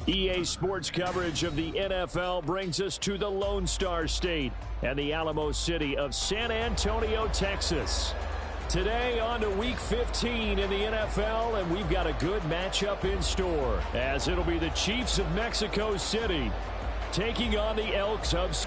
EA Sports coverage of the NFL brings us to the Lone Star State and the Alamo City of San Antonio, Texas. Today on to Week 15 in the NFL, and we've got a good matchup in store, as it'll be the Chiefs of Mexico City taking on the Elks of...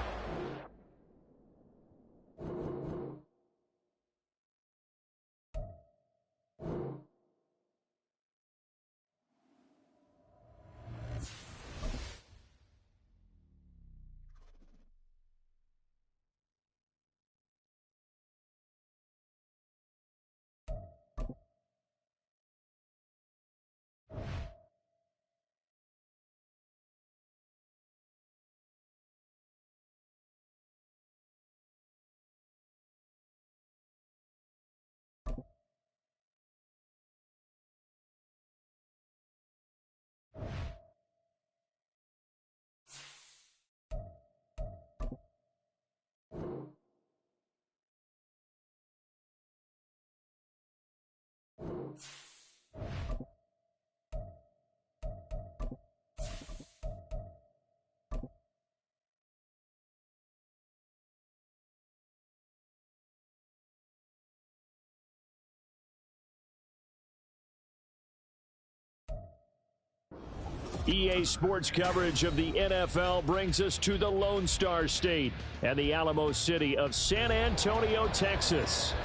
EA Sports coverage of the NFL brings us to the Lone Star State and the Alamo City of San Antonio, Texas.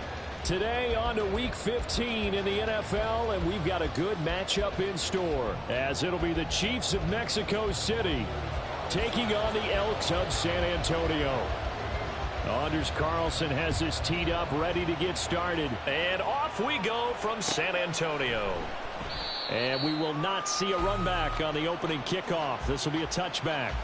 Today on to Week 15 in the NFL, and we've got a good matchup in store, as it'll be the Chiefs of Mexico City taking on the Elks of San Antonio. Anders Carlson has this teed up, ready to get started. And off we go from San Antonio. And we will not see a run back on the opening kickoff. This will be a touchback.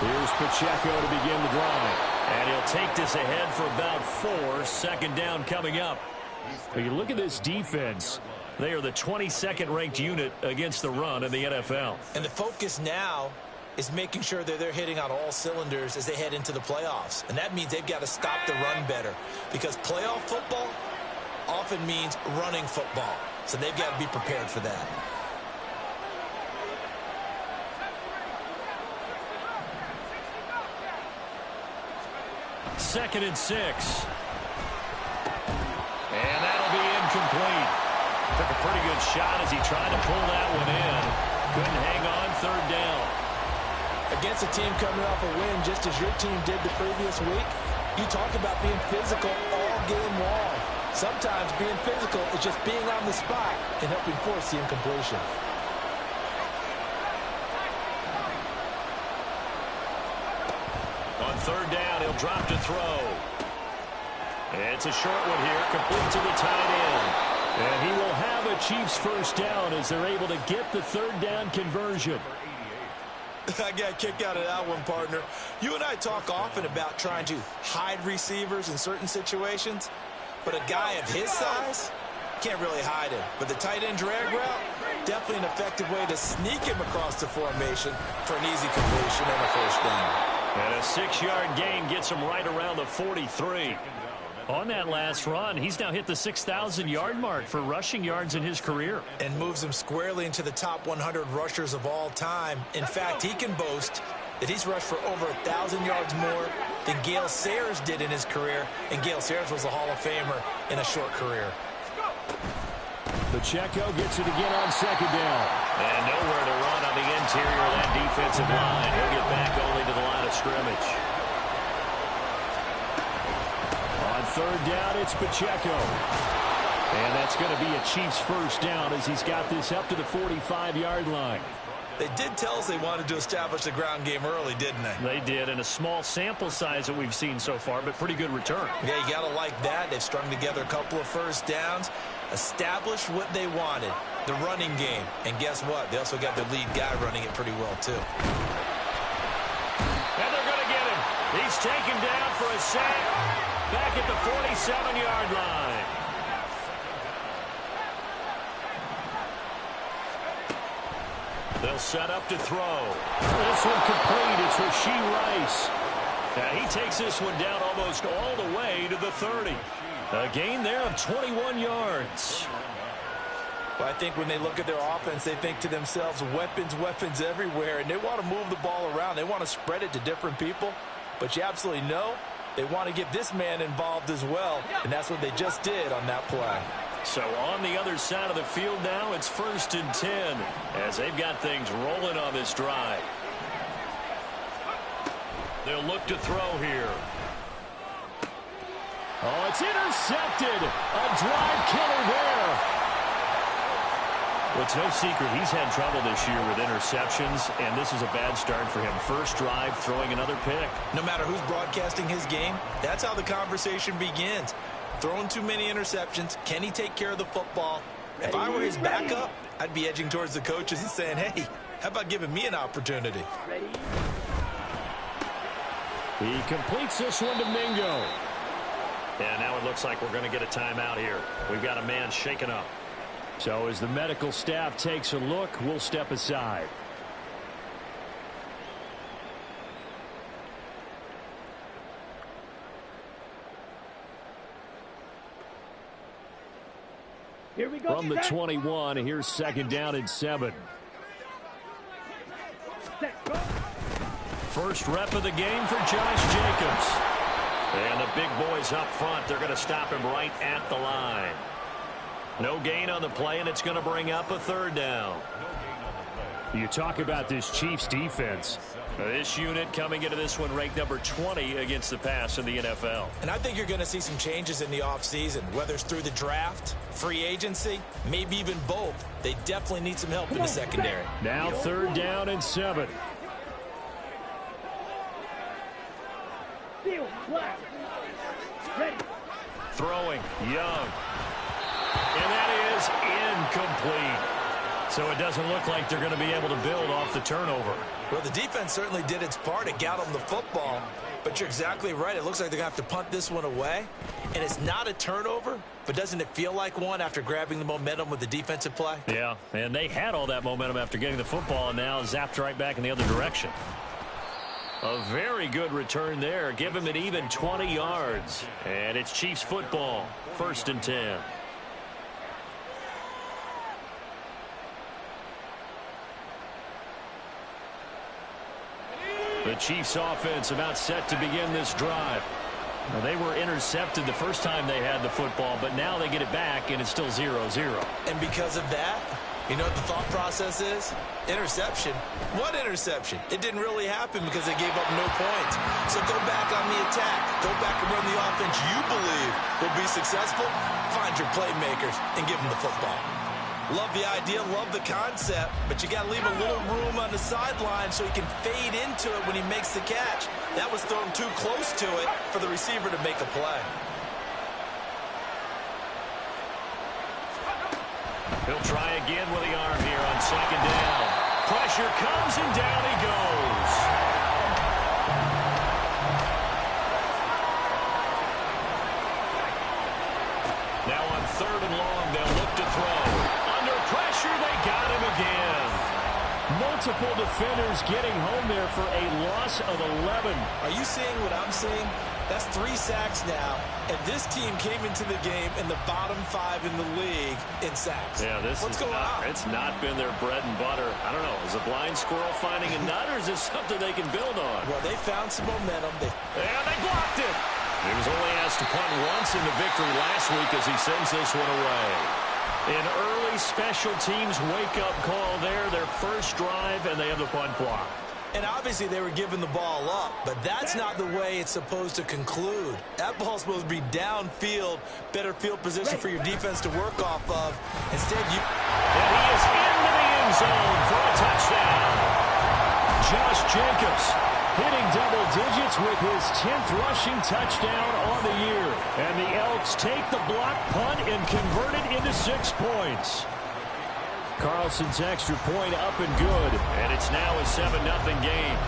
Here's Pacheco to begin the drive. And he'll take this ahead for about 4. Second down coming up. When you look at this defense, they are the 22nd ranked unit against the run in the NFL. And the focus now is making sure that they're hitting on all cylinders as they head into the playoffs. And that means they've got to stop the run better, because playoff football often means running football. So they've got to be prepared for that. Second and 6. And that'll be incomplete. Took a pretty good shot as he tried to pull that one in. Couldn't hang on. Third down. Against a team coming off a win, just as your team did the previous week, you talk about being physical all game long. Sometimes being physical is just being on the spot and helping force the incompletion. On third down, he'll drop to throw. It's a short one here, complete to the tight end. And he will have a Chiefs first down as they're able to get the third down conversion. I got a kick out of that one, partner. You and I talk often about trying to hide receivers in certain situations, but a guy of his size can't really hide him. But the tight end drag route, definitely an effective way to sneak him across the formation for an easy completion and a first down. And a 6-yard gain gets him right around the 43. On that last run, he's now hit the 6,000-yard mark for rushing yards in his career. And moves him squarely into the top 100 rushers of all time. In fact, he can boast that he's rushed for over 1,000 yards more than Gale Sayers did in his career. And Gale Sayers was a Hall of Famer in a short career. Pacheco gets it again on second down. And nowhere to run on the interior of that defensive line. He'll get back only to the line of scrimmage. On third down, it's Pacheco. And that's going to be a Chiefs first down as he's got this up to the 45-yard line. They did tell us they wanted to establish the ground game early, didn't they? They did, and a small sample size that we've seen so far, but pretty good return. Yeah, you got to like that. They've strung together a couple of first downs, established what they wanted, the running game. And guess what? They also got their lead guy running it pretty well, too. And they're going to get him. He's taken down for a sack back at the 47-yard line. They'll set up to throw. This one complete. It's Rashee Rice. Now he takes this one down almost all the way to the 30. A gain there of 21 yards. Well, I think when they look at their offense, they think to themselves, weapons, weapons everywhere, and they want to move the ball around. They want to spread it to different people, but you absolutely know they want to get this man involved as well, and that's what they just did on that play. So on the other side of the field now, it's 1st and 10 as they've got things rolling on this drive. They'll look to throw here. Oh, it's intercepted. A drive killer there. Well, it's no secret he's had trouble this year with interceptions, and this is a bad start for him. First drive, throwing another pick. No matter who's broadcasting his game, that's how the conversation begins. Throwing too many interceptions. Can he take care of the football? If I were his backup, I'd be edging towards the coaches and saying, hey, how about giving me an opportunity? He completes this one to Mingo. And now it looks like we're going to get a timeout here. We've got a man shaken up. So as the medical staff takes a look, we'll step aside. Here we go. From the 21, here's 2nd down and 7. First rep of the game for Josh Jacobs. And the big boys up front, they're going to stop him right at the line. No gain on the play, and it's going to bring up a 3rd down. You talk about this Chiefs defense. This unit coming into this one ranked number 20 against the pass in the NFL. And I think you're going to see some changes in the offseason, whether it's through the draft, free agency, maybe even both. They definitely need some help in the secondary. Now 3rd down and 7. Throwing, Young. And that is incomplete. So it doesn't look like they're going to be able to build off the turnover. Well, the defense certainly did its part to get them the football. But you're exactly right. It looks like they're going to have to punt this one away. And it's not a turnover, but doesn't it feel like one after grabbing the momentum with the defensive play? Yeah, and they had all that momentum after getting the football and now zapped right back in the other direction. A very good return there. Give him an even 20 yards. And it's Chiefs football. 1st and 10. The Chiefs offense about set to begin this drive. Well, they were intercepted the first time they had the football, but now they get it back, and it's still 0-0. And because of that, you know what the thought process is? Interception. What interception? It didn't really happen because they gave up no points. So go back on the attack. Go back and run the offense you believe will be successful. Find your playmakers and give them the football. Love the idea, love the concept, but you got to leave a little room on the sideline so he can fade into it when he makes the catch. That was thrown too close to it for the receiver to make a play. He'll try again with the arm here on 2nd down. Pressure comes and down he goes. Now on 3rd and long, they'll look to throw. Under pressure, they got him again. Multiple defenders getting home there for a loss of 11. Are you seeing what I'm seeing? That's 3 sacks now, and this team came into the game in the bottom 5 in the league in sacks. Yeah, What's going on? It's not been their bread and butter. I don't know. Is a blind squirrel finding a nut, or is this something they can build on? Well, they found some momentum. And they blocked it. He was only asked to punt once in the victory last week as he sends this one away. An early special teams wake-up call there, their first drive, and they have the punt block. And obviously they were giving the ball up, but that's not the way it's supposed to conclude. That ball's supposed to be downfield, better field position for your defense to work off of. Instead, you... And he is into the end zone for a touchdown. Josh Jacobs hitting double digits with his 10th rushing touchdown on the year. And the Elks take the block punt and convert it into 6 points. Carlson's extra point up and good. And it's now a 7-0 game.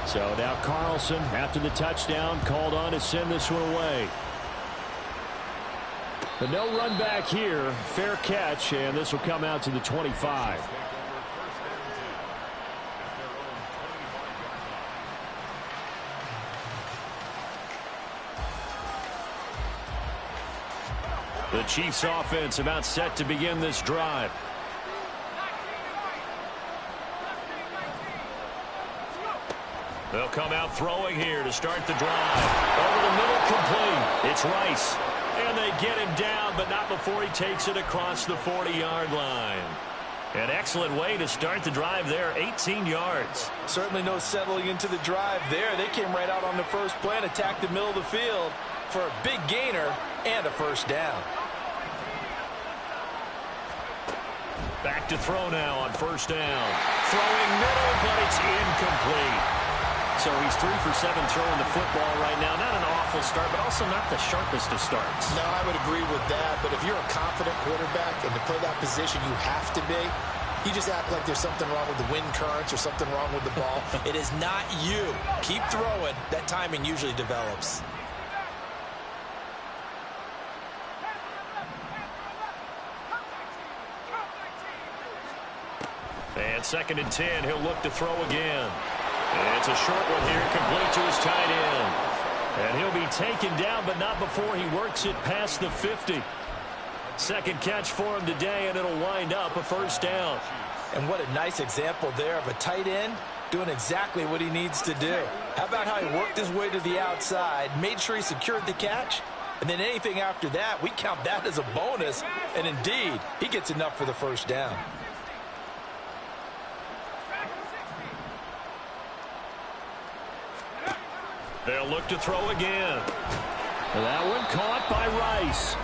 So now Carlson, after the touchdown, called on to send this one away. But no run back here. Fair catch, and this will come out to the 25. The Chiefs offense about set to begin this drive. They'll come out throwing here to start the drive. Over the middle, complete. It's Rice. And they get him down, but not before he takes it across the 40-yard line. An excellent way to start the drive there, 18 yards. Certainly no settling into the drive there. They came right out on the first play and attacked the middle of the field for a big gainer and a first down. Back to throw now on first down. Throwing middle, but it's incomplete. So he's 3 for 7 throwing the football right now. Not an awful start, but also not the sharpest of starts. No, I would agree with that. But if you're a confident quarterback and to play that position you have to be, you just act like there's something wrong with the wind currents or something wrong with the ball. It is not you. Keep throwing. That timing usually develops. And 2nd and 10, he'll look to throw again. And it's a short one here, complete to his tight end. And he'll be taken down, but not before he works it past the 50. Second catch for him today, and it'll wind up a first down. And what a nice example there of a tight end doing exactly what he needs to do. How about how he worked his way to the outside, made sure he secured the catch, and then anything after that, we count that as a bonus. And indeed, he gets enough for the first down. They'll look to throw again. That one caught by Rice.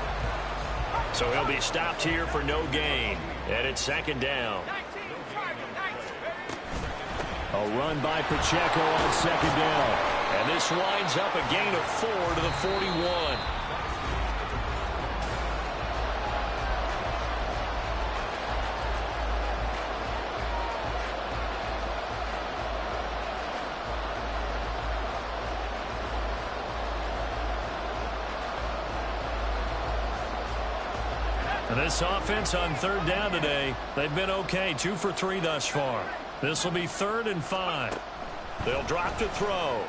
So he'll be stopped here for no gain. And it's 2nd down. A run by Pacheco on 2nd down. And this winds up a gain of 4 to the 41. This offense on 3rd down today, they've been okay, 2 for 3 thus far. This will be 3rd and 5. They'll drop to throw.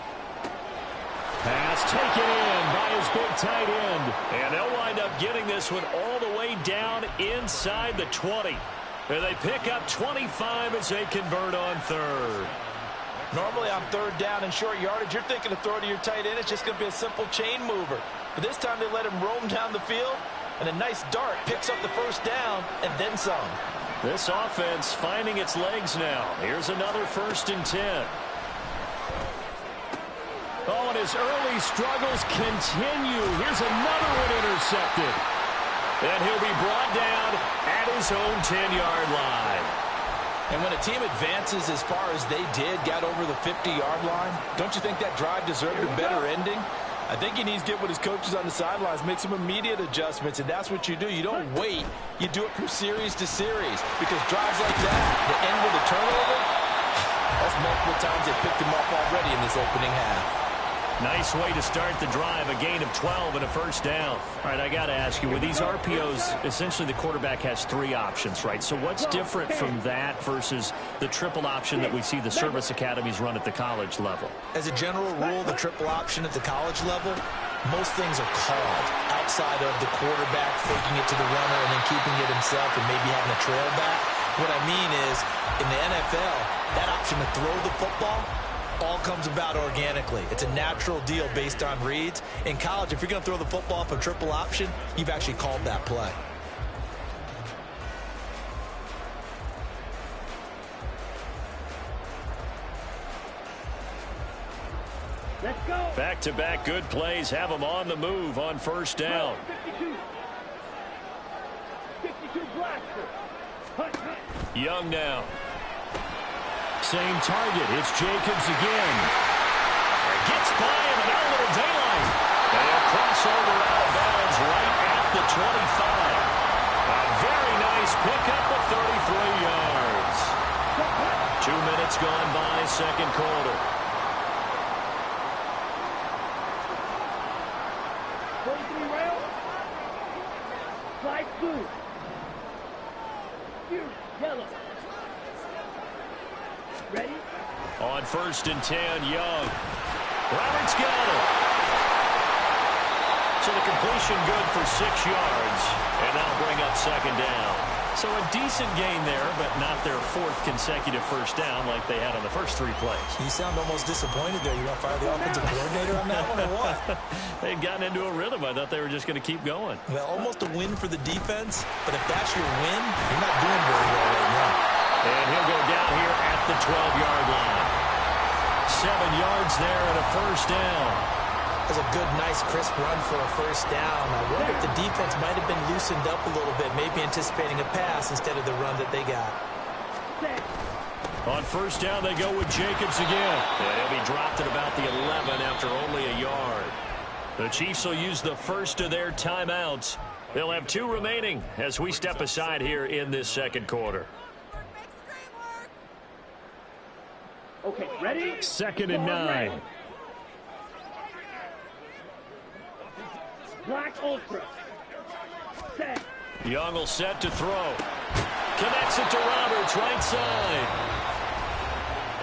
Pass taken in by his big tight end. And they'll wind up getting this one all the way down inside the 20. And they pick up 25 as they convert on 3rd. Normally on 3rd down and short yardage, you're thinking to throw to your tight end. It's just going to be a simple chain mover. But this time they let him roam down the field. And a nice dart picks up the first down and then some. This offense finding its legs now. Here's another 1st and 10. Oh, and his early struggles continue. Here's another one intercepted. And he'll be brought down at his own 10-yard line. And when a team advances as far as they did, got over the 50-yard line, don't you think that drive deserved a better ending? I think he needs to get with his coaches on the sidelines, make some immediate adjustments, and that's what you do. You don't wait. You do it from series to series, because drives like that, the end with a turnover, that's multiple times they picked him up already in this opening half. Nice way to start the drive, a gain of 12 and a first down. All right, I got to ask you, with these RPOs, essentially the quarterback has 3 options, right? So what's different from that versus the triple option that we see the service academies run at the college level? As a general rule, the triple option at the college level, most things are called outside of the quarterback faking it to the runner and then keeping it himself and maybe having a trail back. What I mean is, in the NFL, that option to throw the football all comes about organically. It's a natural deal based on reads. In college, if you're going to throw the football off a triple option, you've actually called that play. Let's go. Back-to-back good plays have them on the move on first down. 52 blaster. Young now. Same target. It's Jacobs again. Gets by him and out a little daylight. And he'll cross over out of bounds right at the 25. A very nice pickup of 33 yards. 2 minutes gone by, second quarter. Yellow. Ready? On 1st and 10, Young. Roberts got it. So the completion good for 6 yards. And that'll bring up 2nd down. So a decent gain there, but not their 4th consecutive first down like they had on the first 3 plays. You sound almost disappointed there. You want to fire the offensive coordinator on that one or what? They'd gotten into a rhythm. I thought they were just going to keep going. Well, almost a win for the defense, but if that's your win, you're not doing very well right now. And he'll go down here at the 12-yard line. 7 yards there and a first down. That's a good, nice, crisp run for a first down. I wonder if the defense might have been loosened up a little bit, maybe anticipating a pass instead of the run that they got. On first down, they go with Jacobs again. And he'll be dropped at about the 11 after only a yard. The Chiefs will use the first of their timeouts. They'll have 2 remaining as we step aside here in this 2nd quarter. Okay, ready? 2nd and 9. Black Ultra. Set. Young will set to throw. Connects it to Roberts, right side.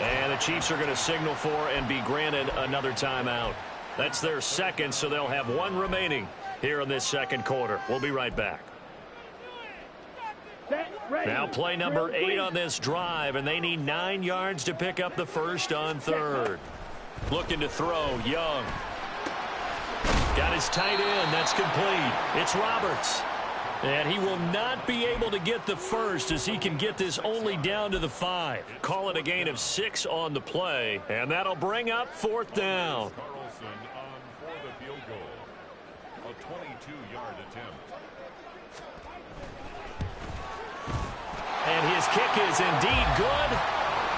And the Chiefs are going to signal for and be granted another timeout. That's their 2nd, so they'll have 1 remaining here in this 2nd quarter. We'll be right back. Set, ready. Now play number 8 on this drive, and they need 9 yards to pick up the first on 3rd. Looking to throw, Young. Got his tight end. That's complete. It's Roberts. And he will not be able to get the first as he can get this only down to the 5. Call it a gain of 6 on the play. And that'll bring up 4th down. Carlson on for the field goal. A 22-yard attempt. And his kick is indeed good.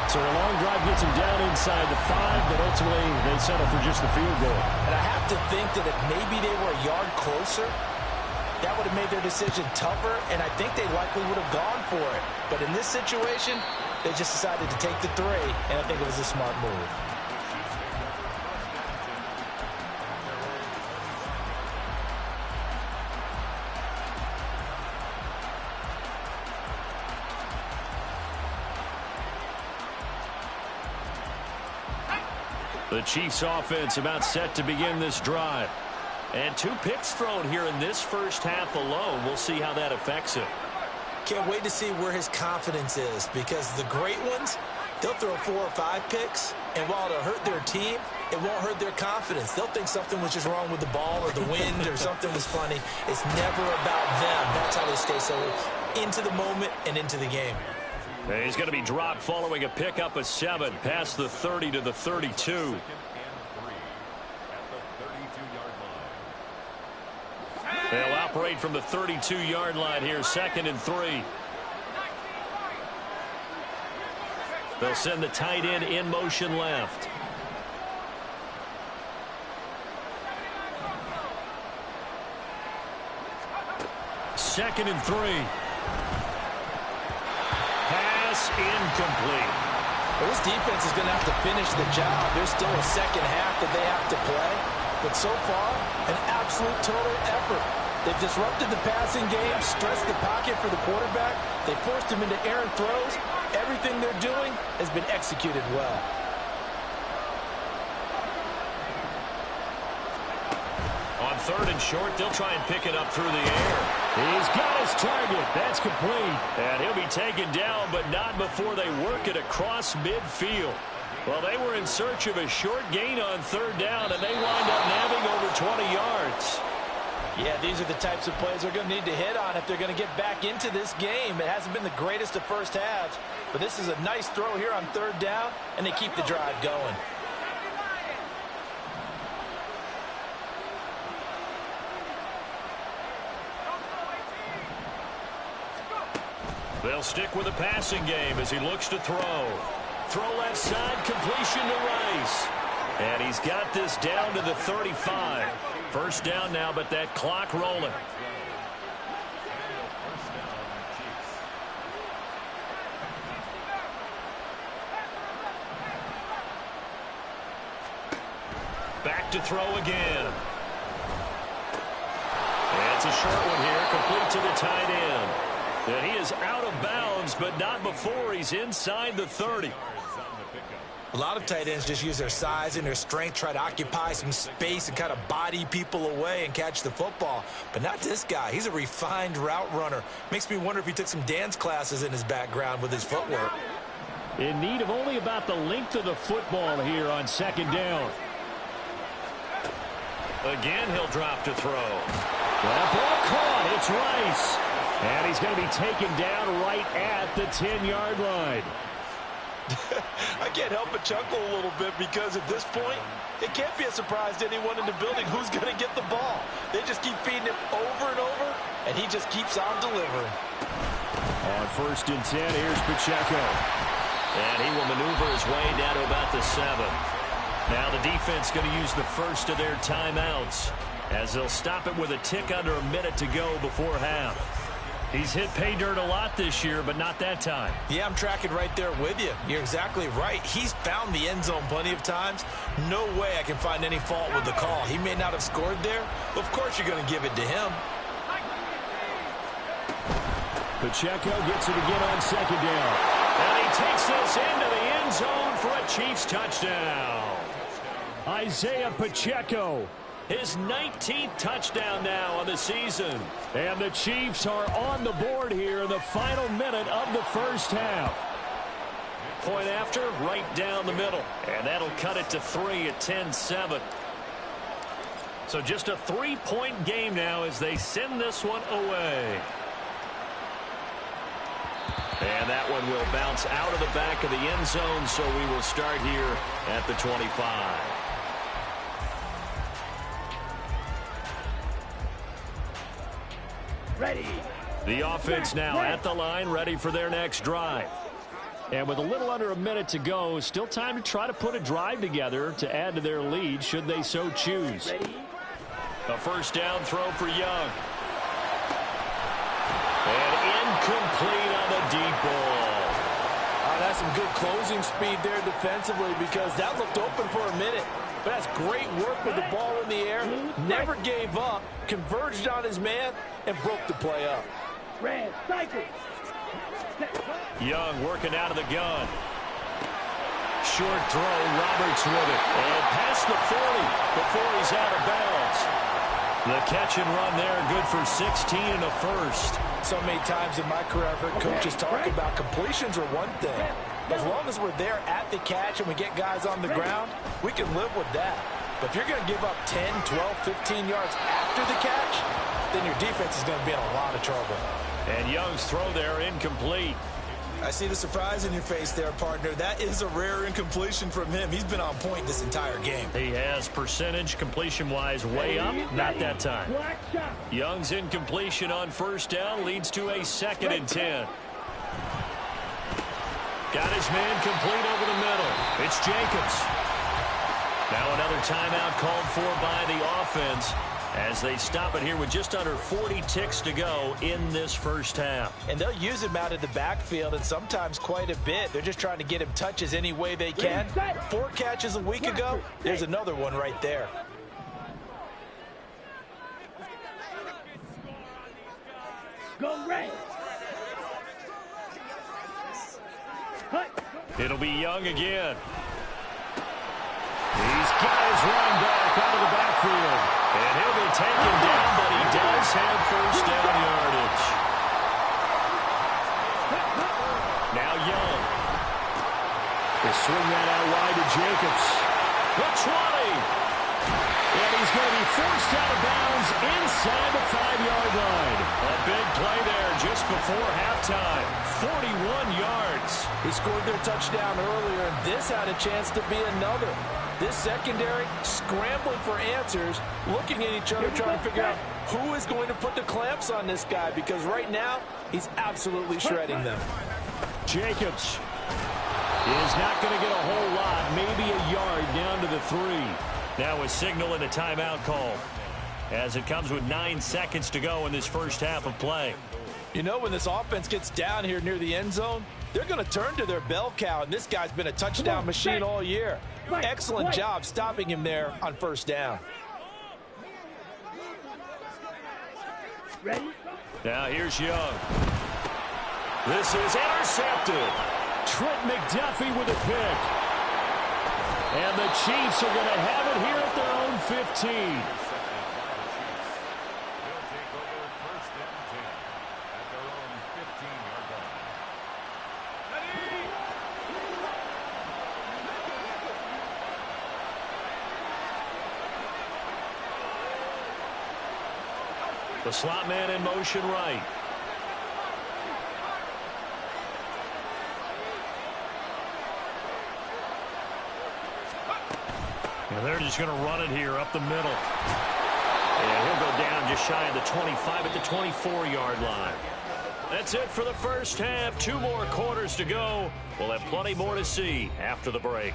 So a long drive gets him down inside the 5, but ultimately they settle for just the field goal. And I have to think that if maybe they were a yard closer, that would have made their decision tougher, and I think they likely would have gone for it. But in this situation, they just decided to take the 3, and I think it was a smart move. The Chiefs offense about set to begin this drive. And 2 picks thrown here in this first half alone. We'll see how that affects him. Can't wait to see where his confidence is, because the great ones, they'll throw 4 or 5 picks, and while it'll hurt their team, it won't hurt their confidence. They'll think something was just wrong with the ball or the wind or something was funny. It's never about them. That's how they stay so into the moment and into the game. He's going to be dropped following a pickup of 7 past the 30 to the 32. They'll operate from the 32-yard line here, 2nd and 3. They'll send the tight end in motion left. Second and 3. Pass incomplete. Well, this defense is going to have to finish the job. There's still a second half that they have to play. But so far, an absolute total effort. They've disrupted the passing game, stressed the pocket for the quarterback. They forced him into errant throws. Everything they're doing has been executed well. On 3rd and short, they'll try and pick it up through the air. He's got his target. That's complete. And he'll be taken down, but not before they work it across midfield. Well, they were in search of a short gain on 3rd down, and they wind up nabbing over 20 yards. Yeah, these are the types of plays they're going to need to hit on if they're going to get back into this game. It hasn't been the greatest of first halves, but this is a nice throw here on 3rd down, and they keep the drive going. They'll stick with the passing game as he looks to throw. Throw left side, completion to Rice. And he's got this down to the 35. First down now, but that clock rolling. Back to throw again. And it's It's a short one here, complete to the tight end. And he is out of bounds, but not before he's inside the 30. A lot of tight ends just use their size and their strength, try to occupy some space and kind of body people away and catch the football. But not this guy. He's a refined route runner. Makes me wonder if he took some dance classes in his background with his footwork. In need of only about the length of the football here on second down. Again, he'll drop to throw. That ball caught. It's Rice. And he's going to be taken down right at the 10-yard line. I can't help but chuckle a little bit because at this point, it can't be a surprise to anyone in the building who's going to get the ball. They just keep feeding him over and over, and he just keeps on delivering. On 1st and 10, here's Pacheco. And he will maneuver his way down to about the 7. Now the defense going to use the first of their timeouts as they'll stop it with a tick under a minute to go before half. He's hit pay dirt a lot this year, but not that time. Yeah, I'm tracking right there with you. You're exactly right. He's found the end zone plenty of times. No way I can find any fault with the call. He may not have scored there, but of course you're going to give it to him. Pacheco gets it again on second down. And he takes this into the end zone for a Chiefs touchdown. Isaiah Pacheco. His 19th touchdown now on the season. And the Chiefs are on the board here in the final minute of the first half. Point after, right down the middle. And that'll cut it to 3 at 10-7. So just a 3-point game now as they send this one away. And that one will bounce out of the back of the end zone, so we will start here at the 25. Ready. The offense now at the line, ready for their next drive. And with a little under a minute to go, still time to try to put a drive together to add to their lead should they so choose. Ready. A first down throw for Young. And incomplete on the deep ball. That's some good closing speed there defensively because that looked open for a minute. But that's great work with the ball in the air. Never gave up, converged on his man, and broke the play up. Red, cycle. Young working out of the gun. Short throw, Roberts with it. And past the 40 before he's out of bounds. The catch and run there, good for 16 and a first. So many times in my career, I've heard coaches talk about completions are one thing. As long as we're there at the catch and we get guys on the ground, we can live with that. But if you're going to give up 10, 12, 15 yards after the catch, then your defense is going to be in a lot of trouble. And Young's throw there incomplete. I see the surprise in your face there, partner. That is a rare incompletion from him. He's been on point this entire game. He has percentage completion-wise way up. Not that time. Young's incompletion on first down leads to a 2nd and 10. Got his man complete over the middle. It's Jacobs. Now another timeout called for by the offense as they stop it here with just under 40 ticks to go in this first half. And they'll use him out of the backfield and sometimes quite a bit. They're just trying to get him touches any way they can. 4 catches a week ago. There's another one right there. Go red. It'll be Young again. He's got his running back out of the backfield. And he'll be taken down, but he does have first down yardage. Now Young. They swing that out wide to Jacobs. The 20. And he's going to be forced out of bounds inside the 5-yard line. A big play there just before halftime. 41 yards. He scored their touchdown earlier, and this had a chance to be another. This secondary scrambling for answers, looking at each other, trying to figure out who is going to put the clamps on this guy, because right now he's absolutely shredding them. Jacobs is not going to get a whole lot, maybe a yard down to the 3. Now a signal and a timeout call as it comes with 9 seconds to go in this first half of play. You know, when this offense gets down here near the end zone, they're going to turn to their bell cow, and this guy's been a touchdown machine all year. Excellent job stopping him there on first down. Ready? Now here's Young. This is intercepted. Trent McDuffie with a pick. And the Chiefs are going to have it here at their own 15. They'll take over first and 10 at their own 15-yard line. The slot man in motion right. And they're just going to run it here up the middle. And he'll go down just shy of the 25 at the 24-yard line. That's it for the first half. 2 more quarters to go. We'll have plenty more to see after the break.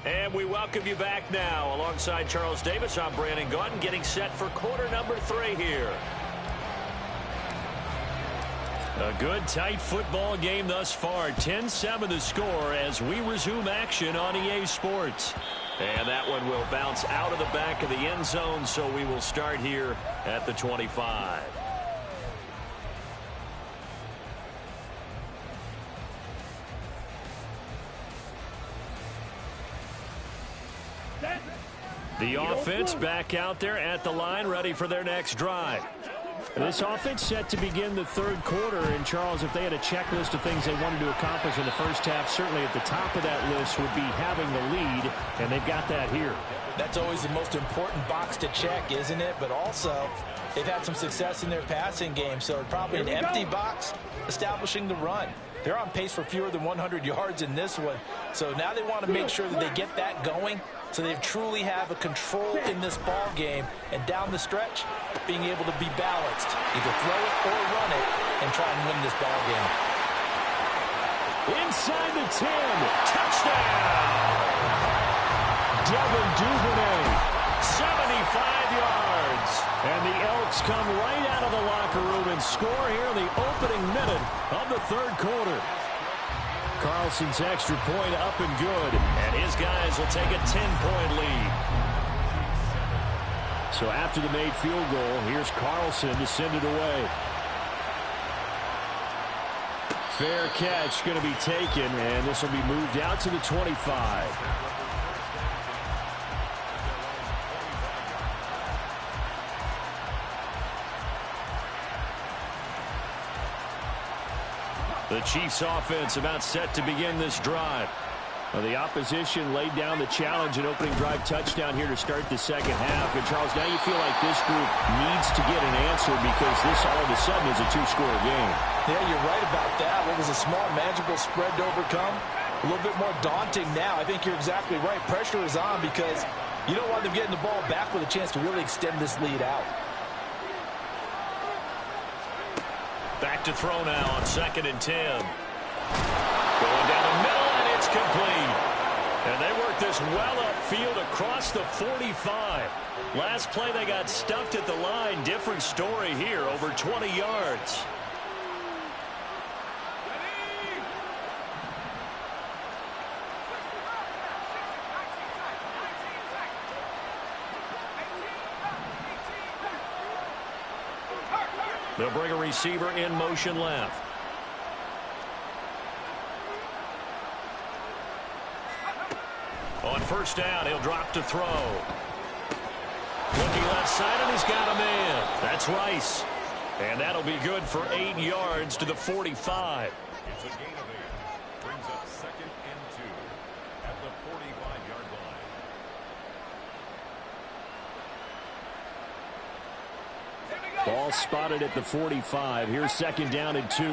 And we welcome you back now. Alongside Charles Davis, I'm Brandon Gaudin, getting set for quarter number 3 here. A good, tight football game thus far. 10-7 the score as we resume action on EA Sports. And that one will bounce out of the back of the end zone, so we will start here at the 25. The offense back out there at the line, ready for their next drive. This offense set to begin the third quarter. And, Charles, if they had a checklist of things they wanted to accomplish in the first half, certainly at the top of that list would be having the lead, and they've got that here. That's always the most important box to check, isn't it? But also, they've had some success in their passing game, so probably an empty box establishing the run. They're on pace for fewer than 100 yards in this one, so now they want to make sure that they get that going so they truly have a control in this ball game, and down the stretch, being able to be balanced, either throw it or run it, and try and win this ball game. Inside the 10, touchdown! Devin Duvernay, 75 yards. And the Elks come right out of the locker room and score here in the opening minute of the third quarter. Carlson's extra point up and good. And his guys will take a 10-point lead. So after the made field goal, here's Carlson to send it away. Fair catch going to be taken, and this will be moved out to the 25. The Chiefs offense about set to begin this drive. Well, the opposition laid down the challenge and opening drive touchdown here to start the second half. And, Charles, now you feel like this group needs to get an answer because this all of a sudden is a 2-score game. Yeah, you're right about that. What was a small, manageable spread to overcome? A little bit more daunting now. I think you're exactly right. Pressure is on because you don't want them getting the ball back with a chance to really extend this lead out. Back to throw now on 2nd and 10. Going down the middle, and it's complete. And they work this well upfield across the 45. Last play, they got stuffed at the line. Different story here, over 20 yards. They'll bring a receiver in motion left. On first down, he'll drop to throw. Looking left side, and he's got a man. That's Rice. And that'll be good for 8 yards to the 45. It's a gain of 8. Brings up 2nd and 2 at the 45-yard line. Ball spotted at the 45. Here's 2nd down and 2.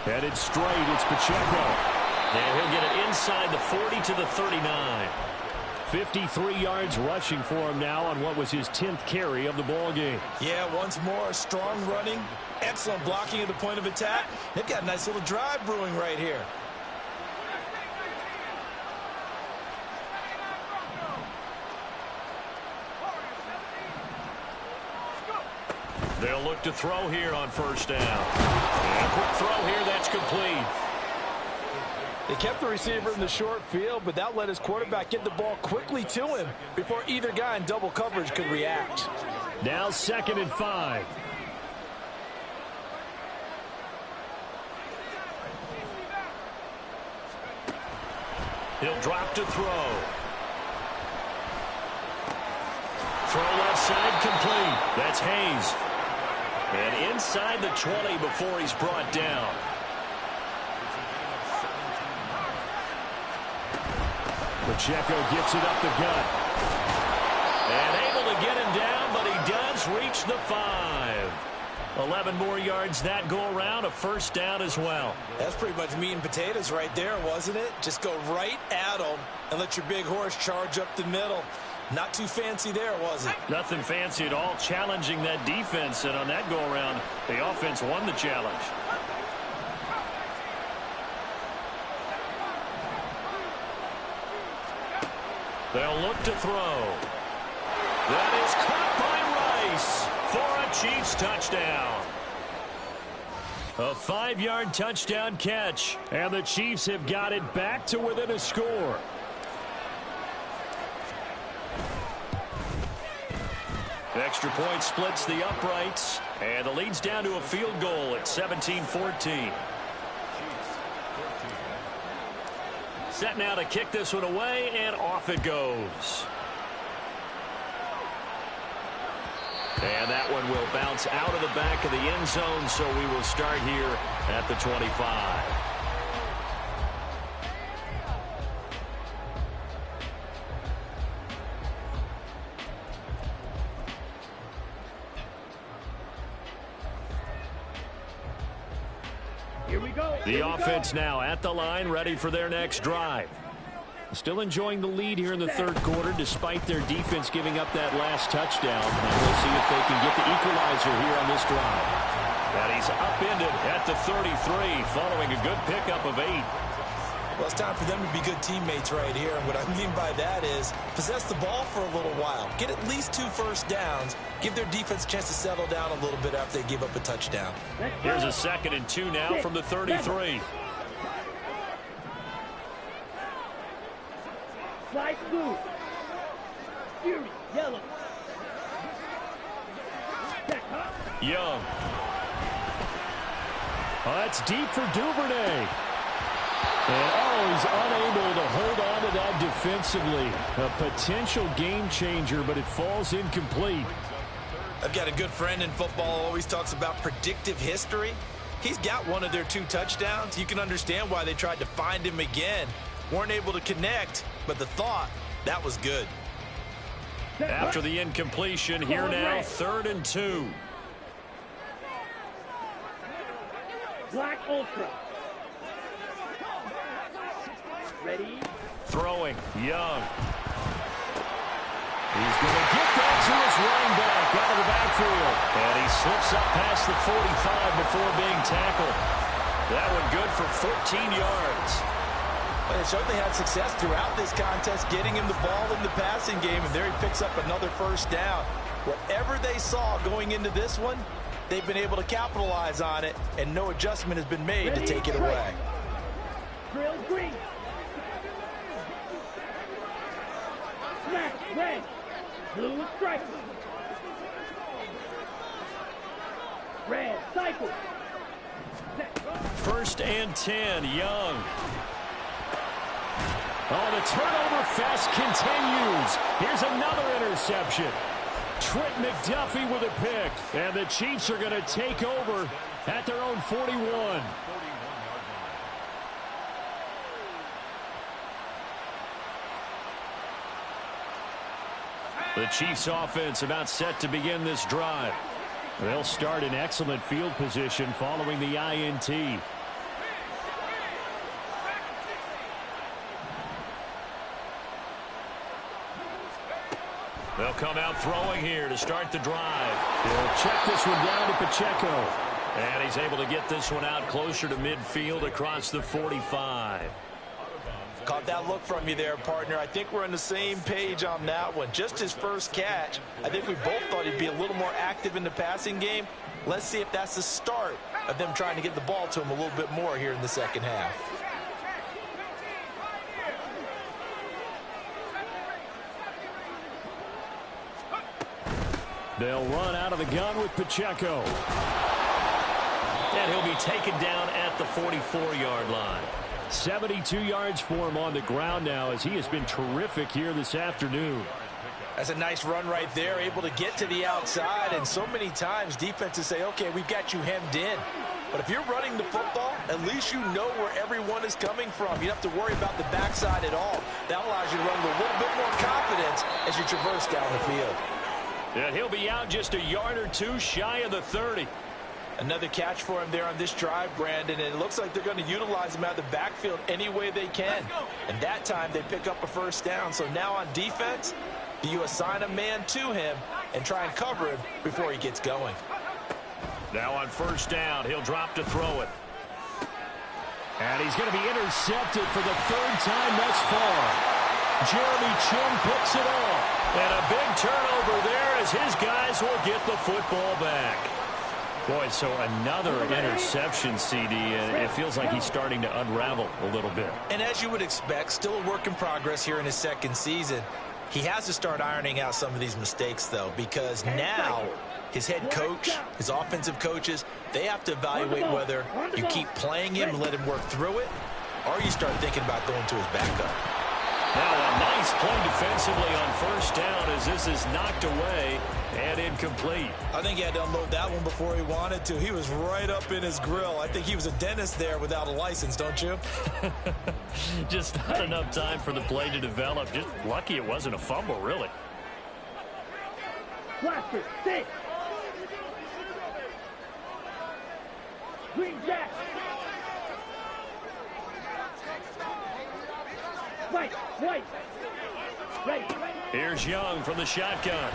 Headed straight, it's Pacheco. And he'll get it inside the 40 to the 39. 53 yards rushing for him now on what was his 10th carry of the ball game. Yeah, once more, strong running, excellent blocking at the point of attack. They've got a nice little drive brewing right here. They'll look to throw here on first down. And a quick throw here, that's complete. They kept the receiver in the short field, but that let his quarterback get the ball quickly to him before either guy in double coverage could react. Now 2nd and 5. He'll drop to throw. Throw left side complete. That's Hayes. And inside the 20 before he's brought down. Pacheco gets it up the gut. And able to get him down, but he does reach the 5. 11 more yards that go around, a first down as well. That's pretty much meat and potatoes right there, wasn't it? Just go right at them and let your big horse charge up the middle. Not too fancy there, was it? Nothing fancy at all, challenging that defense, and on that go-around, the offense won the challenge. They'll look to throw. That is caught by Rice for a Chiefs touchdown. A 5-yard touchdown catch, and the Chiefs have got it back to within a score. The extra point splits the uprights, and the lead's down to a field goal at 17-14. Set now to kick this one away, and off it goes. And that one will bounce out of the back of the end zone, so we will start here at the 25. Here we go. The offense now at the line, ready for their next drive. Still enjoying the lead here in the third quarter, despite their defense giving up that last touchdown. And we'll see if they can get the equalizer here on this drive. And he's upended at the 33, following a good pickup of 8. Well, it's time for them to be good teammates right here. And what I mean by that is possess the ball for a little while. Get at least 2 first downs. Give their defense a chance to settle down a little bit after they give up a touchdown. Here's a 2nd and 2 now from the 33. Slide blue. Fury, yellow. Young. Oh, that's deep for Duvernay. And he's unable to hold on to that defensively. A potential game changer, but it falls incomplete. I've got a good friend in football who always talks about predictive history. He's got one of their 2 touchdowns. You can understand why they tried to find him again. Weren't able to connect, but the thought, that was good. After the incompletion, here now, 3rd and 2. Black Ultra. Ready? Throwing. Young. He's going to get that to his running back out of the backfield. And he slips up past the 45 before being tackled. That one good for 14 yards. Well, they certainly had success throughout this contest, getting him the ball in the passing game, and there he picks up another first down. Whatever they saw going into this one, they've been able to capitalize on it, and no adjustment has been made to take it away. Drill green. Smash red. Blue stripe. Red cycle. 1st and 10, Young. Oh, the turnover fest continues. Here's another interception. Trent McDuffie with a pick. And the Chiefs are going to take over at their own 41. The Chiefs offense about set to begin this drive. They'll start in excellent field position following the INT. They'll come out throwing here to start the drive. They'll check this one down to Pacheco. And he's able to get this one out closer to midfield across the 45. Caught that look from you there, partner. I think we're on the same page on that one. Just his first catch. I think we both thought he'd be a little more active in the passing game. Let's see if that's the start of them trying to get the ball to him a little bit more here in the second half. They'll run out of the gun with Pacheco. And he'll be taken down at the 44-yard line. 72 yards for him on the ground now as he has been terrific here this afternoon. That's a nice run right there, able to get to the outside. And so many times defenses say, okay, we've got you hemmed in. But if you're running the football, at least you know where everyone is coming from. You don't have to worry about the backside at all. That allows you to run with a little bit more confidence as you traverse down the field. And he'll be out just a yard or two shy of the 30. Another catch for him there on this drive, Brandon, and it looks like they're going to utilize him out of the backfield any way they can. And that time they pick up a first down. So now on defense, do you assign a man to him and try and cover him before he gets going? Now on first down, he'll drop to throw it. And he's going to be intercepted for the third time thus far. Jeremy Chin picks it off. And a big turnover there as his guys will get the football back. Boy, so another interception, CD, and it feels like he's starting to unravel a little bit. And as you would expect, still a work in progress here in his second season. He has to start ironing out some of these mistakes, though, because now his head coach, his offensive coaches, they have to evaluate whether you keep playing him and let him work through it, or you start thinking about going to his backup. Now a nice play defensively on first down as this is knocked away and incomplete. I think he had to unload that one before he wanted to. He was right up in his grill. I think he was a dentist there without a license, don't you? Just not enough time for the play to develop. Just lucky it wasn't a fumble, really. Blaster, sit. Green jack. White. Ready. Here's Young from the shotgun.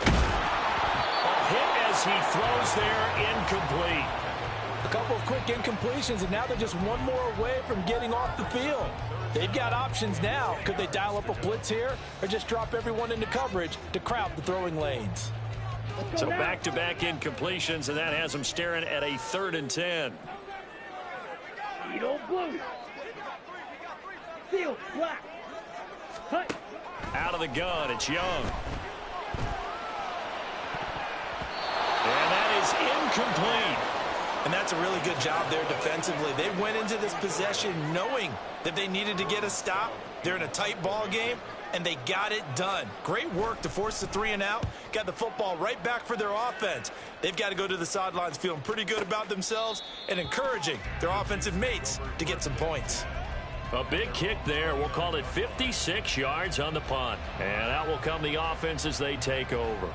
A hit as he throws there, incomplete. A couple of quick incompletions, and now they're just one more away from getting off the field. They've got options now. Could they dial up a blitz here or just drop everyone into coverage to crowd the throwing lanes? So back-to-back incompletions, and that has them staring at a 3rd and 10. Edo blue. Field black. Cut. Out of the gun, it's Young. And that is incomplete. And that's a really good job there defensively. They went into this possession knowing that they needed to get a stop. They're in a tight ball game, and they got it done. Great work to force the 3 and out. Got the football right back for their offense. They've got to go to the sidelines feeling pretty good about themselves and encouraging their offensive mates to get some points. A big kick there. We'll call it 56 yards on the punt. And out will come the offense as they take over.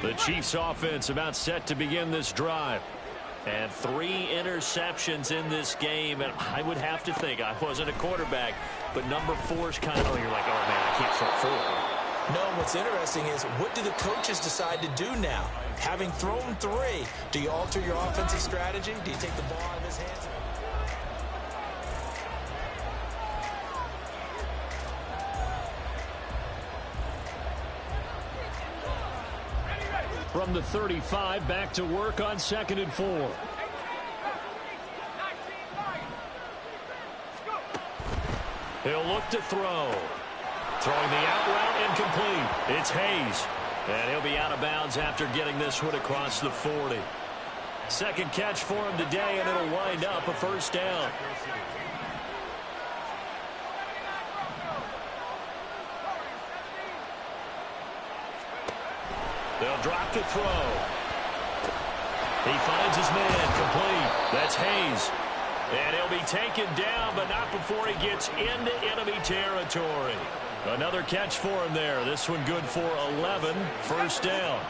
The Chiefs offense about set to begin this drive. And 3 interceptions in this game. And I would have to think, I wasn't a quarterback, but number 4's kind of, you're like, oh man, I can't throw 4. No, what's interesting is what do the coaches decide to do now? Having thrown 3, do you alter your offensive strategy? Do you take the ball out of his hands? From the 35, back to work on 2nd and 4. He'll look to throw. Throwing the out route, incomplete. It's Hayes. And he'll be out of bounds after getting this one across the 40. Second catch for him today, and it'll wind up a first down. They'll drop to throw. He finds his man, complete. That's Hayes. And he'll be taken down, but not before he gets into enemy territory. Another catch for him there. This one good for 11. First down.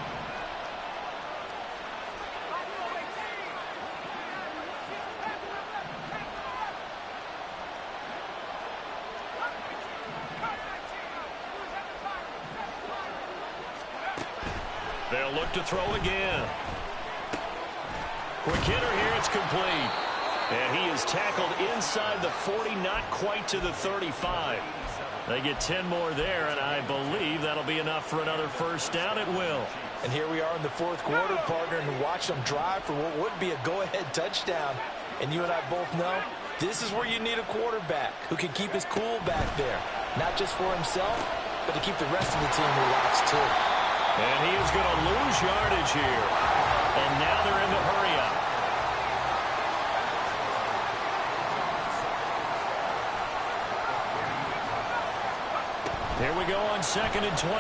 They'll look to throw again. Quick hitter here. It's complete. And he is tackled inside the 40, not quite to the 35. They get 10 more there, and I believe that'll be enough for another first down. It will. And here we are in the 4th quarter, partner, and watch them drive for what would be a go-ahead touchdown. And you and I both know This is where you need a quarterback who can keep his cool back there. Not just for himself, but to keep the rest of the team relaxed too. And he is going to lose yardage here. And now they're in the hurry-up. Here we go on 2nd and 12.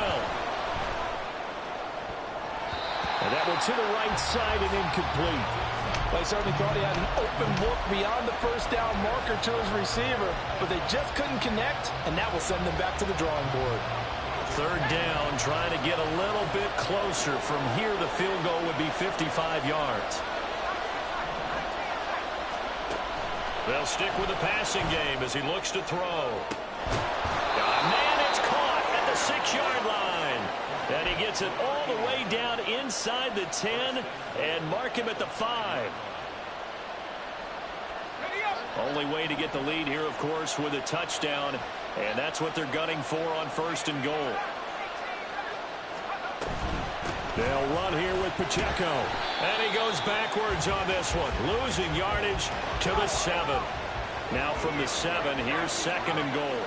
And that one to the right side and incomplete. Well, he certainly thought he had an open look beyond the first down marker to his receiver, but they just couldn't connect, and that will send them back to the drawing board. 3rd down, trying to get a little bit closer. From here, the field goal would be 55 yards. They'll stick with the passing game as he looks to throw. Man, it's caught at the 6-yard line. And he gets it all the way down inside the 10 and mark him at the 5. Only way to get the lead here, of course, with a touchdown. And that's what they're gunning for on 1st and goal. They'll run here with Pacheco. And he goes backwards on this one, losing yardage to the 7. Now from the 7, here's 2nd and goal.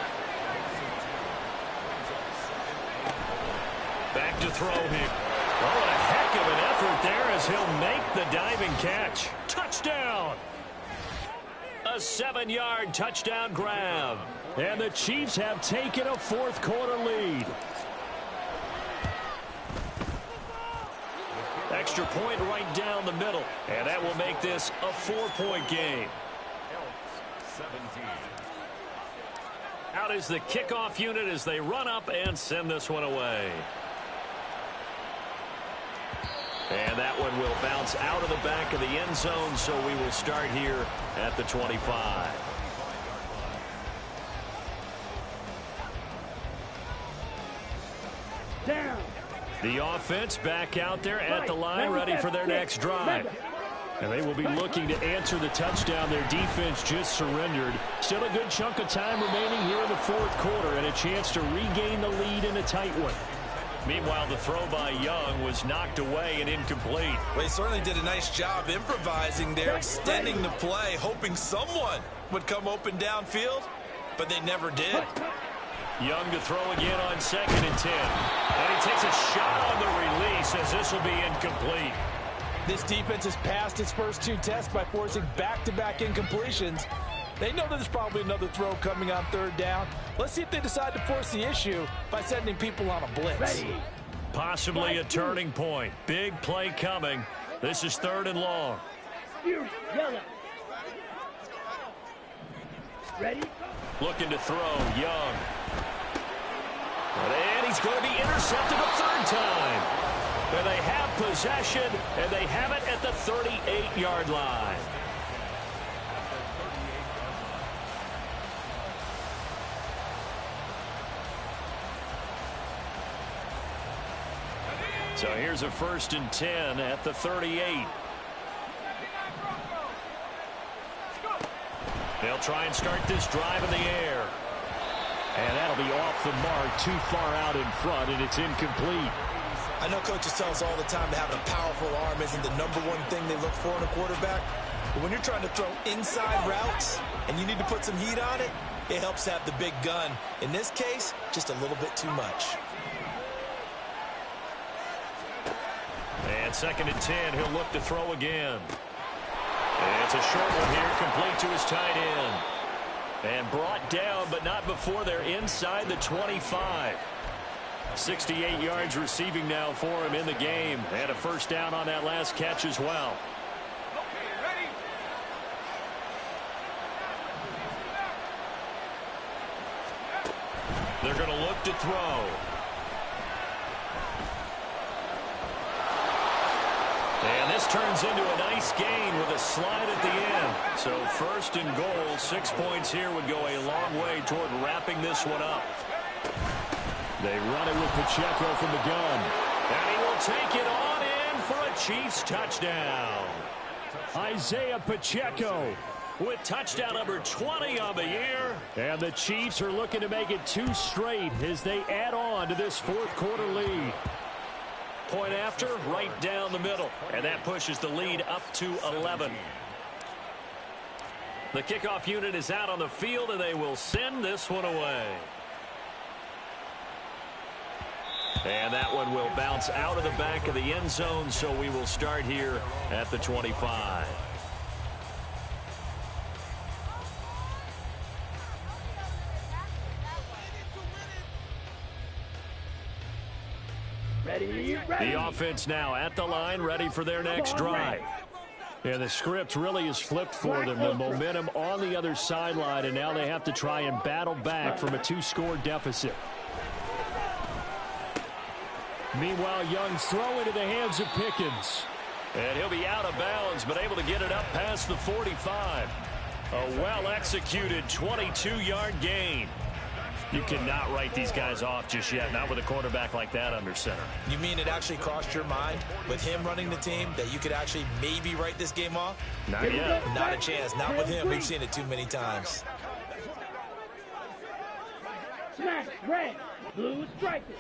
Back to throw here. Oh, what a heck of an effort there as he'll make the diving catch. Touchdown! A 7-yard touchdown grab. And the Chiefs have taken a 4th quarter lead. Extra point right down the middle. And that will make this a 4-point game. 17. Out is the kickoff unit as they run up and send this one away. And that one will bounce out of the back of the end zone, so we will start here at the 25. Down. The offense back out there at the line, ready for their next drive. And they will be looking to answer the touchdown their defense just surrendered. Still a good chunk of time remaining here in the 4th quarter and a chance to regain the lead in a tight one. Meanwhile, the throw by Young was knocked away and incomplete. Well, he certainly did a nice job improvising there, extending the play, hoping someone would come open downfield, but they never did. Young to throw again on 2nd and 10. And he takes a shot on the release as this will be incomplete. This defense has passed its first 2 tests by forcing back-to-back incompletions. They know there's probably another throw coming on 3rd down. Let's see if they decide to force the issue by sending people on a blitz. Ready. Possibly a turning point. Big play coming. This is 3rd and long. You yellow. Ready. Looking to throw, Young. And he's going to be intercepted a 3rd time. And they have possession, and they have it at the 38-yard line. So here's a 1st and 10 at the 38. They'll try and start this drive in the air. And that'll be off the mark, too far out in front, and it's incomplete. I know coaches tell us all the time that having a powerful arm isn't the #1 thing they look for in a quarterback. But when you're trying to throw inside routes and you need to put some heat on it, it helps have the big gun. In this case, just a little bit too much. And 2nd and 10, he'll look to throw again. And it's a short one here, complete to his tight end. And brought down, but not before they're inside the 25. 68 yards receiving now for him in the game. And a 1st down on that last catch as well. They're going to look to throw. And this turns into a nice gain with a slide at the end. So 1st and goal, 6 points here would go a long way toward wrapping this one up. They run it with Pacheco from the gun. And he will take it on in for a Chiefs touchdown. Isaiah Pacheco with touchdown number 20 on the year. And the Chiefs are looking to make it 2 straight as they add on to this 4th quarter lead. Point after, right down the middle. And that pushes the lead up to 11. The kickoff unit is out on the field, and they will send this one away. And that one will bounce out of the back of the end zone, so we will start here at the 25. Ready. The offense now at the line, ready for their next drive. Yeah, the script really is flipped for them. The momentum on the other sideline, and now they have to try and battle back from a 2-score deficit. Meanwhile, Young's throw into the hands of Pickens. And he'll be out of bounds, but able to get it up past the 45. A well-executed 22-yard gain. You cannot write these guys off just yet, not with a quarterback like that under center. You mean it actually crossed your mind with him running the team that you could actually maybe write this game off? Not yet. Not a chance. Not with him. We've seen it too many times. Smash, red, blue strikers.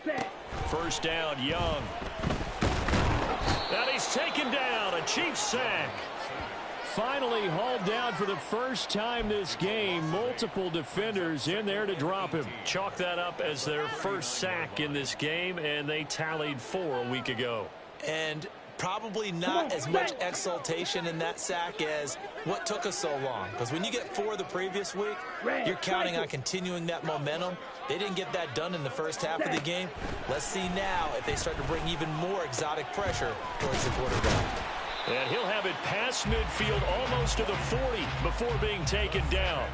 Set. First down, Young. And he's taken down. A Chiefs sack. Finally hauled down for the first time this game. Multiple defenders in there to drop him. Chalk that up as their first sack in this game, and they tallied 4 a week ago. And probably not as much exultation in that sack as what took us so long. Because when you get 4 the previous week, you're counting on continuing that momentum. They didn't get that done in the first half of the game. Let's see now if they start to bring even more exotic pressure towards the quarterback. And he'll have it past midfield almost to the 40 before being taken down.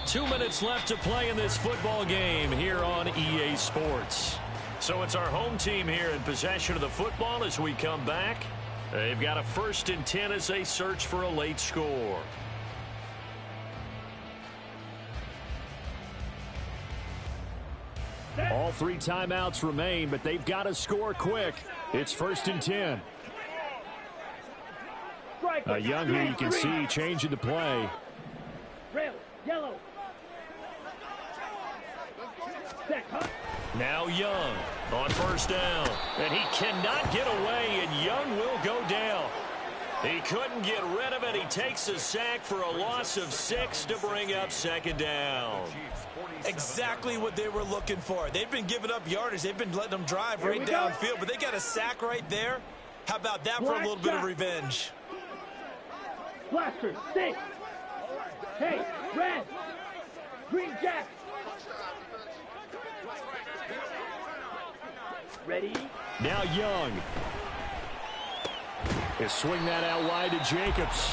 2 minutes left to play in this football game here on EA Sports. So it's our home team here in possession of the football as we come back. They've got a 1st and 10 as they search for a late score. All 3 timeouts remain, but they've got to score quick. It's 1st and 10. Young here, you can see, changing the play. Red, yellow. Now Young On first down. and he cannot get away, and Young will go down. He couldn't get rid of it. He takes a sack for a loss of 6 to bring up 2nd down. Exactly what they were looking for. They've been giving up yardage. They've been letting them drive right downfield, but they got a sack right there. How about that for a little bit of revenge? Blaster, stay. Hey, red. Green jack. Ready. Now Young. He'll swing that out wide to Jacobs.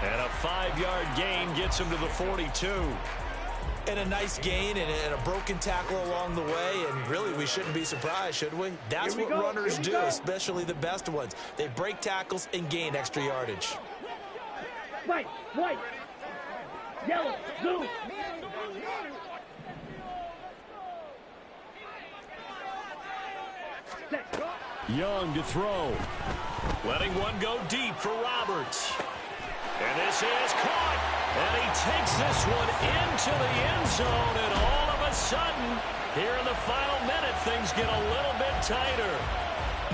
And a 5-yard gain gets him to the 42. And a nice gain and a broken tackle along the way. And really, we shouldn't be surprised, should we? That's what runners do, especially the best ones. They break tackles and gain extra yardage. White, yellow, blue. Young to throw. Letting one go deep for Roberts. And this is caught. And he takes this one into the end zone. And all of a sudden, here in the final minute, things get a little bit tighter.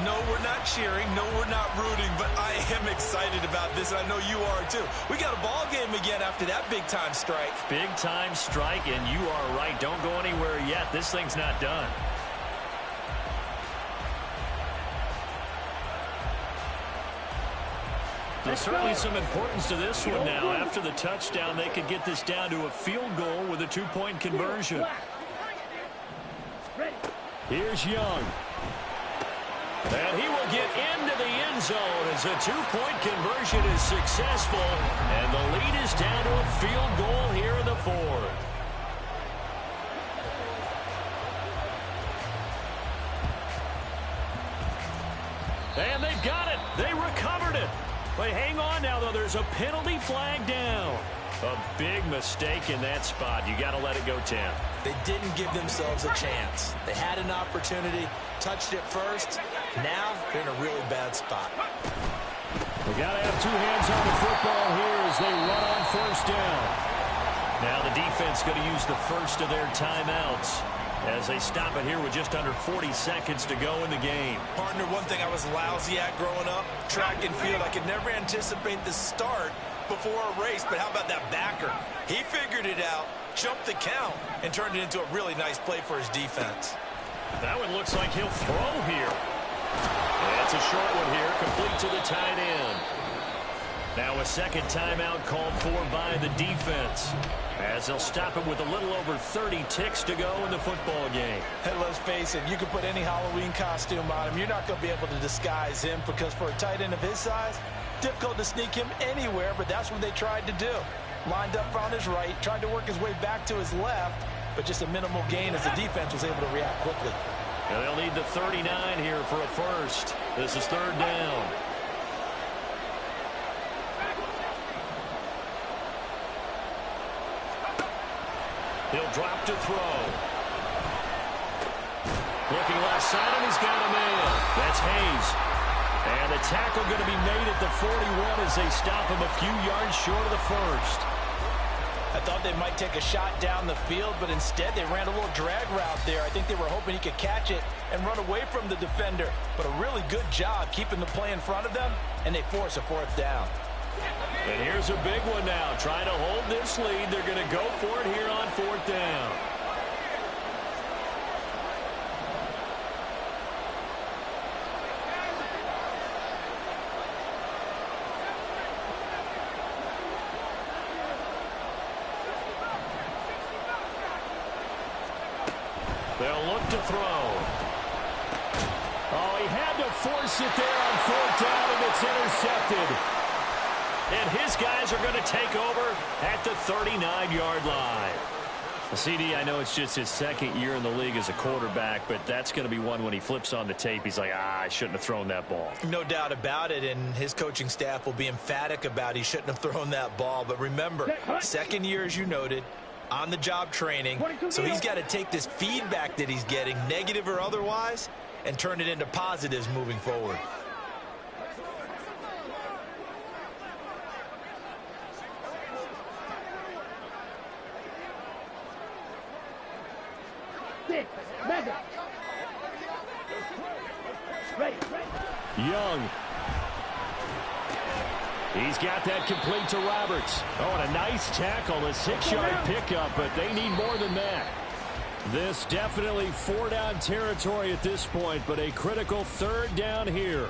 No, we're not cheering. No, we're not rooting. But I am excited about this, and I know you are too. We got a ball game again after that big-time strike. Big-time strike, and you are right. Don't go anywhere yet. This thing's not done. There's certainly some importance to this one now. After the touchdown, they could get this down to a field goal with a 2-point conversion. Here's Young. And he will get into the end zone as a 2-point conversion is successful. And the lead is down to a field goal here in the 4th. And they've got it. They recovered it. But hang on now, though. There's a penalty flag down. A big mistake in that spot. You got to let it go, Tim. They didn't give themselves a chance. They had an opportunity, touched it first. Now they're in a really bad spot. They got to have 2 hands on the football here as they run on 1st down. Now the defense going to use the first of their timeouts. as they stop it here with just under 40 seconds to go in the game. Partner, one thing I was lousy at growing up, track and field. I could never anticipate the start before a race, but how about that backer? He figured it out, jumped the count, and turned it into a really nice play for his defense. That one looks like he'll throw here. It's a short one here, complete to the tight end. Now a second timeout called for by the defense, as they'll stop him with a little over 30 ticks to go in the football game. Hey, let's face it, you can put any Halloween costume on him. You're not going to be able to disguise him, because for a tight end of his size, difficult to sneak him anywhere, but that's what they tried to do. Lined up on his right, tried to work his way back to his left, but just a minimal gain as the defense was able to react quickly. And they'll need the 39 here for a first. This is third down. He'll drop to throw. Looking left side, and he's got a man. That's Hayes. And the tackle going to be made at the 41 as they stop him a few yards short of the first. I thought they might take a shot down the field, but instead they ran a little drag route there. I think they were hoping he could catch it and run away from the defender. But a really good job keeping the play in front of them, and they force a fourth down. And here's a big one now. Trying to hold this lead. They're going to go for it here on fourth down. They'll look to throw. Oh, he had to force it there on fourth down, and it's intercepted. And his guys are going to take over at the 39-yard line. CD, I know it's just his second year in the league as a quarterback, but that's going to be one when he flips on the tape. He's like, I shouldn't have thrown that ball. No doubt about it, and his coaching staff will be emphatic about he shouldn't have thrown that ball. But remember, second year, as you noted, on-the-job training, so he's got to take this feedback that he's getting, negative or otherwise, and turn it into positives moving forward. Madden. Young. He's got that complete to Roberts. Oh, and a nice tackle, a 6-yard pickup, but they need more than that. This definitely four-down territory at this point, but a critical third down here.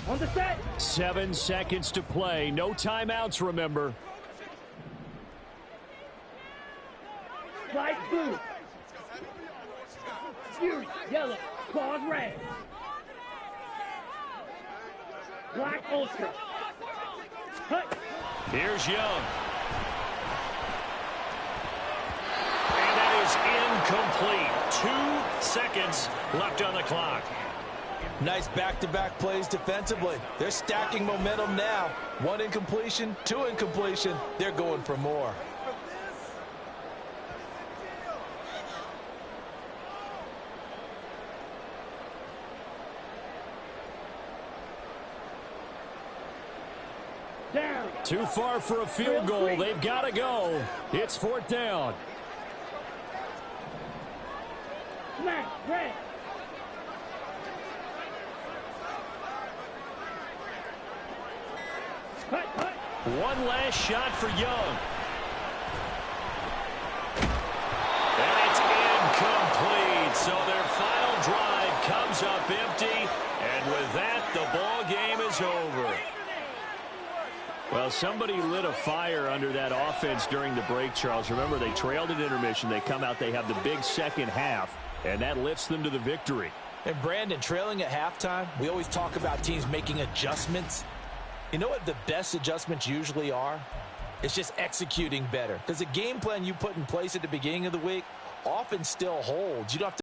On the set. 7 seconds to play. No timeouts, remember. Slide blue. Fury, yellow. Claws red. Black ultra. Cut. Here's Young. And that is incomplete. 2 seconds left on the clock. Nice back-to-back plays defensively. They're stacking momentum now. 1 incompletion, 2 incompletion. They're going for more. Down. Too far for a field goal. They've got to go. It's fourth down. Smash. Red. Cut. One last shot for Young. And it's incomplete. So their final drive comes up empty. And with that, the ball game is over. Well, somebody lit a fire under that offense during the break, Charles. Remember, they trailed at intermission. They come out, they have the big second half, and that lifts them to the victory. And Brandon, trailing at halftime, we always talk about teams making adjustments. You know what the best adjustments usually are? It's just executing better. Because the game plan you put in place at the beginning of the week often still holds. You don't have to